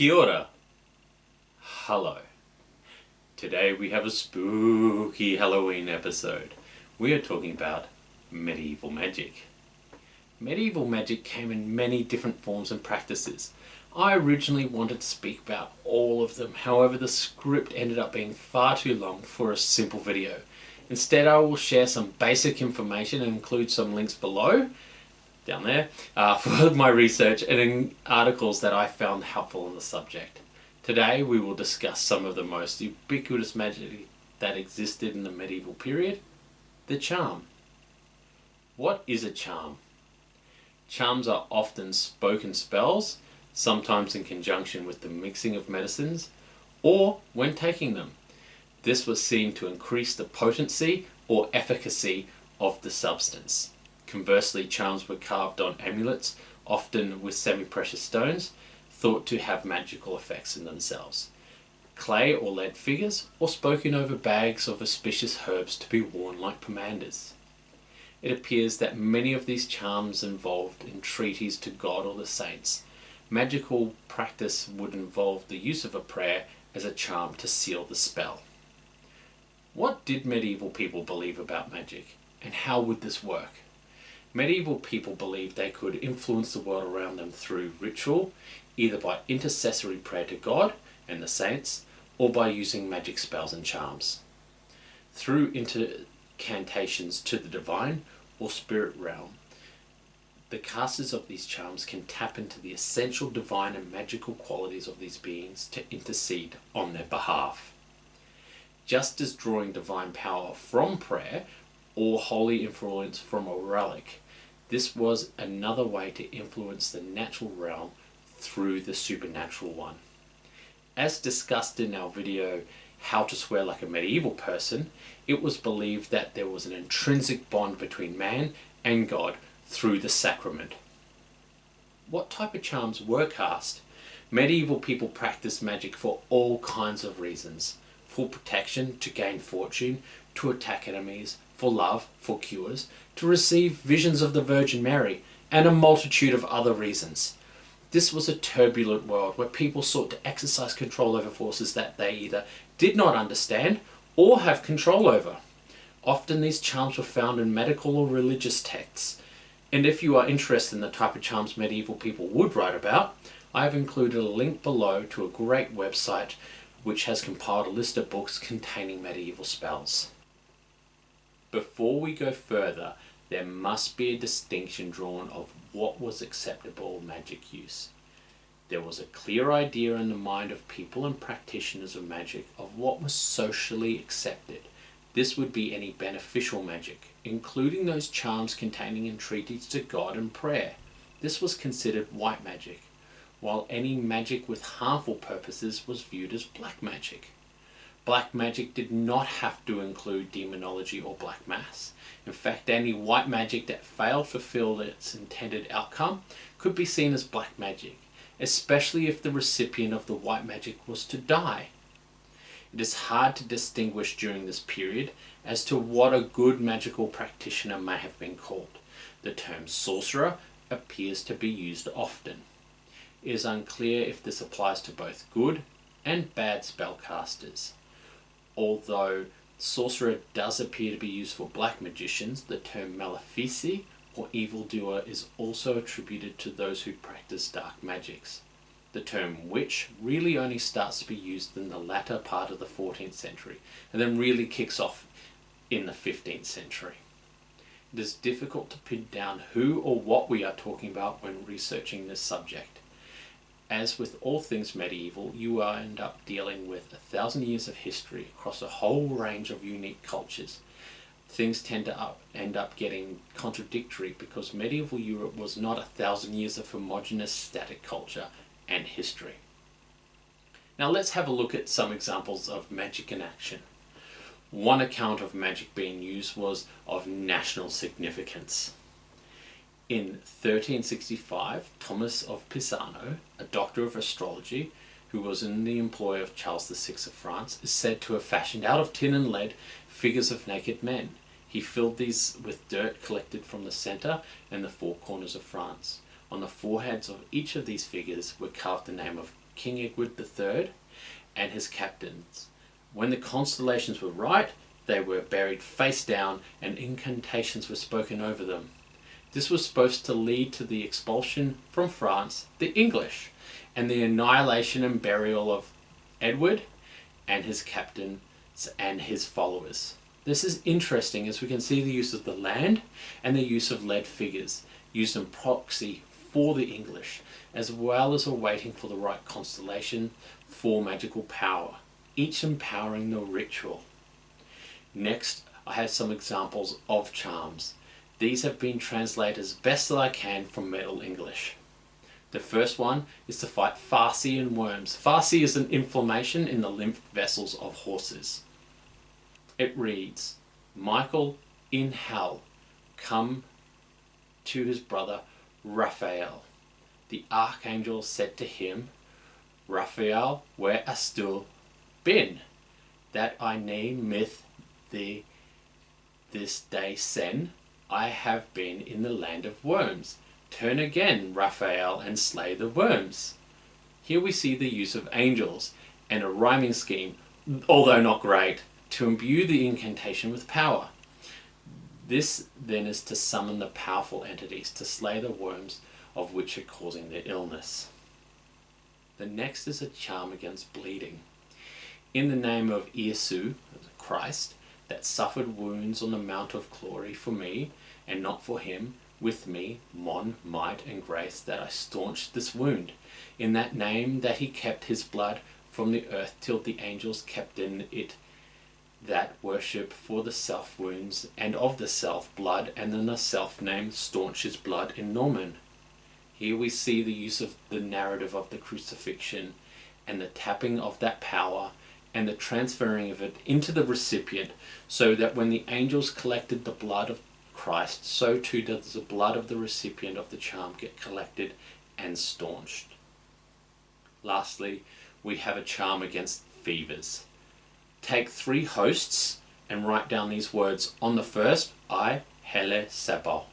Kia ora. Hello. Today we have a spooky Halloween episode. We are talking about medieval magic. Medieval magic came in many different forms and practices. I originally wanted to speak about all of them, however the script ended up being far too long for a simple video. Instead, I will share some basic information and include some links below, down there, for my research and in articles that I found helpful on the subject. Today we will discuss some of the most ubiquitous magic that existed in the medieval period, the charm. What is a charm? Charms are often spoken spells, sometimes in conjunction with the mixing of medicines, or when taking them. This was seen to increase the potency or efficacy of the substance. Conversely, charms were carved on amulets, often with semi-precious stones, thought to have magical effects in themselves. Clay or lead figures, or spoken over bags of auspicious herbs to be worn like pomanders. It appears that many of these charms involved entreaties to God or the saints. Magical practice would involve the use of a prayer as a charm to seal the spell. What did medieval people believe about magic, and how would this work? Medieval people believed they could influence the world around them through ritual, either by intercessory prayer to God and the saints, or by using magic spells and charms. Through incantations to the divine or spirit realm, the casters of these charms can tap into the essential divine and magical qualities of these beings to intercede on their behalf. Just as drawing divine power from prayer or holy influence from a relic, this was another way to influence the natural realm through the supernatural one. As discussed in our video, How to Swear Like a Medieval Person, it was believed that there was an intrinsic bond between man and God through the sacrament. What type of charms were cast? Medieval people practiced magic for all kinds of reasons. For protection, to gain fortune, to attack enemies, for love, for cures, to receive visions of the Virgin Mary, and a multitude of other reasons. This was a turbulent world where people sought to exercise control over forces that they either did not understand or have control over. Often these charms were found in medical or religious texts, and if you are interested in the type of charms medieval people would write about, I have included a link below to a great website which has compiled a list of books containing medieval spells. Before we go further, there must be a distinction drawn of what was acceptable magic use. There was a clear idea in the mind of people and practitioners of magic of what was socially accepted. This would be any beneficial magic, including those charms containing entreaties to God and prayer. This was considered white magic, while any magic with harmful purposes was viewed as black magic. Black magic did not have to include demonology or black mass. In fact, any white magic that failed to fulfill its intended outcome could be seen as black magic, especially if the recipient of the white magic was to die. It is hard to distinguish during this period as to what a good magical practitioner may have been called. The term sorcerer appears to be used often. It is unclear if this applies to both good and bad spellcasters. Although sorcerer does appear to be used for black magicians, the term malefici or evildoer is also attributed to those who practice dark magics. The term witch really only starts to be used in the latter part of the 14th century and then really kicks off in the 15th century. It is difficult to pin down who or what we are talking about when researching this subject. As with all things medieval, you end up dealing with 1,000 years of history across a whole range of unique cultures. Things tend to end up getting contradictory because medieval Europe was not 1,000 years of homogeneous static culture and history. Now let's have a look at some examples of magic in action. One account of magic being used was of national significance. In 1365, Thomas of Pisano, a doctor of astrology who was in the employ of Charles VI of France, is said to have fashioned out of tin and lead figures of naked men. He filled these with dirt collected from the centre and the four corners of France. On the foreheads of each of these figures were carved the name of King Edward III and his captains. When the constellations were right, they were buried face down and incantations were spoken over them. This was supposed to lead to the expulsion from France, the English, and the annihilation and burial of Edward and his captains and his followers. This is interesting as we can see the use of the land and the use of lead figures used in proxy for the English, as well as awaiting for the right constellation for magical power, each empowering the ritual. Next, I have some examples of charms. These have been translated as best that I can from Middle English. The first one is to fight farcy and worms. Farcy is an inflammation in the lymph vessels of horses. It reads, Michael in hell come to his brother Raphael. The archangel said to him, Raphael, where hast thou been, that I name myth thee this day sen? I have been in the land of worms. Turn again, Raphael, and slay the worms. Here we see the use of angels and a rhyming scheme, although not great, to imbue the incantation with power. This then is to summon the powerful entities to slay the worms of which are causing the illness. The next is a charm against bleeding. In the name of Iesu, Christ, that suffered wounds on the mount of glory for me, and not for him, with me, mon, might, and grace, that I staunched this wound. In that name that he kept his blood from the earth till the angels kept in it that worship for the self wounds, and of the self blood, and then the self name staunch his blood in Norman. Here we see the use of the narrative of the crucifixion, and the tapping of that power, and the transferring of it into the recipient, so that when the angels collected the blood of Christ, so too does the blood of the recipient of the charm get collected and staunched. Lastly, we have a charm against fevers. Take 3 hosts and write down these words. On the first, I, Hele, Sebo,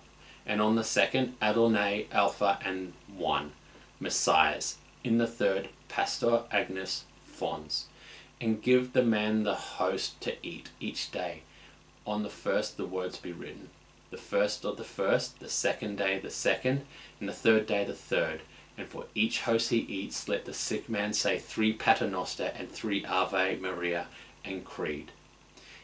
and on the second, Adonai, Alpha, and 1, Messiahs. In the third, Pastor, Agnes, Fons. And give the man the host to eat each day. On the first, the words be written. The first of the first, the second day the second, and the third day the third. And for each host he eats, let the sick man say 3 Paternoster and 3 Ave Maria and Creed.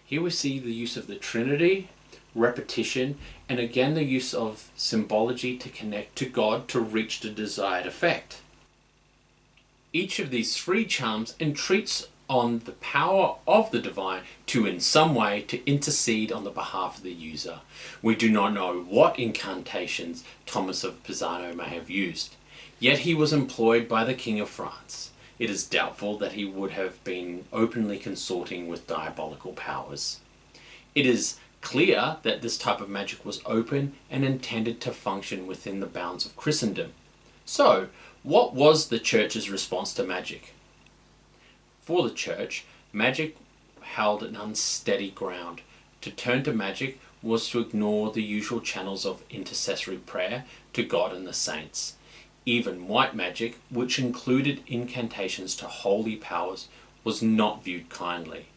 Here we see the use of the Trinity, repetition, and again the use of symbology to connect to God to reach the desired effect. Each of these 3 charms entreats on the power of the divine to in some way to intercede on the behalf of the user. We do not know what incantations Thomas of Pisano may have used, yet he was employed by the King of France. It is doubtful that he would have been openly consorting with diabolical powers. It is clear that this type of magic was open and intended to function within the bounds of Christendom. So, what was the Church's response to magic? For the Church, magic held an unsteady ground. To turn to magic was to ignore the usual channels of intercessory prayer to God and the saints. Even white magic, which included incantations to holy powers, was not viewed kindly.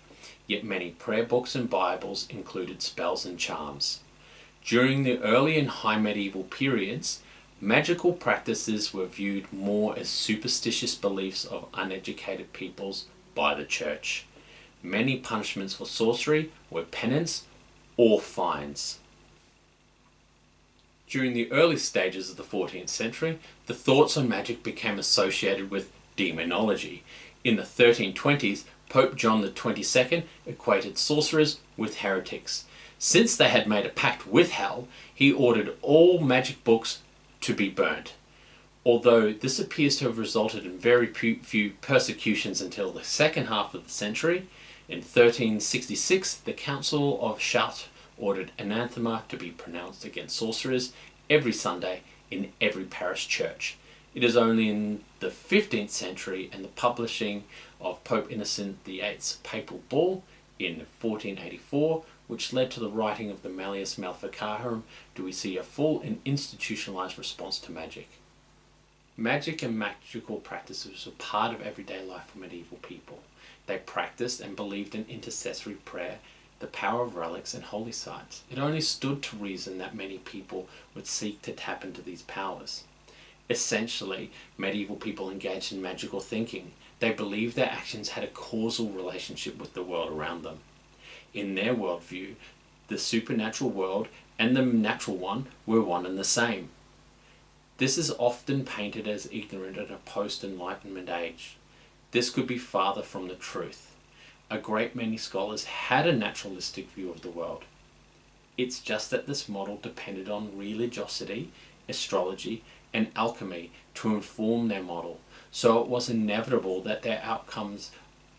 Yet many prayer books and Bibles included spells and charms. During the early and high medieval periods, magical practices were viewed more as superstitious beliefs of uneducated peoples by the Church. Many punishments for sorcery were penance or fines. During the early stages of the 14th century, the thoughts on magic became associated with demonology. In the 1320s, Pope John XXII equated sorcerers with heretics. Since they had made a pact with hell, he ordered all magic books to be burnt. Although this appears to have resulted in very few persecutions until the second half of the century, in 1366 the Council of Chartres ordered anathema to be pronounced against sorcerers every Sunday in every parish church. It is only in the 15th century and the publishing of Pope Innocent VIII's papal bull in 1484, which led to the writing of the Malleus Maleficarum, do we see a full and institutionalized response to magic. Magic and magical practices were part of everyday life for medieval people. They practiced and believed in intercessory prayer, the power of relics and holy sites. It only stood to reason that many people would seek to tap into these powers. Essentially, medieval people engaged in magical thinking. They believed their actions had a causal relationship with the world around them. In their worldview, the supernatural world and the natural one were one and the same. This is often painted as ignorant in a post-Enlightenment age. This could be farther from the truth. A great many scholars had a naturalistic view of the world. It's just that this model depended on religiosity, astrology, and alchemy to inform their model, so it was inevitable that their outcomes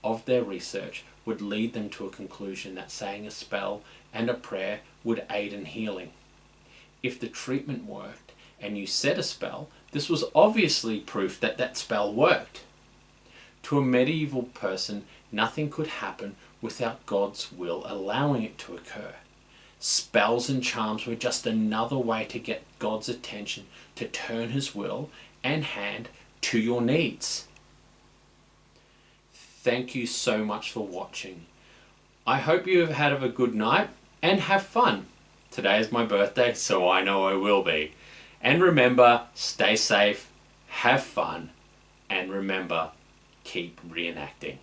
of their research would lead them to a conclusion that saying a spell and a prayer would aid in healing. If the treatment worked and you said a spell, this was obviously proof that that spell worked. To a medieval person, nothing could happen without God's will allowing it to occur. Spells and charms were just another way to get God's attention to turn his will and hand to your needs. Thank you so much for watching. I hope you have had a good night and have fun. Today is my birthday, so I know I will be. And remember, stay safe, have fun, and remember, keep reenacting.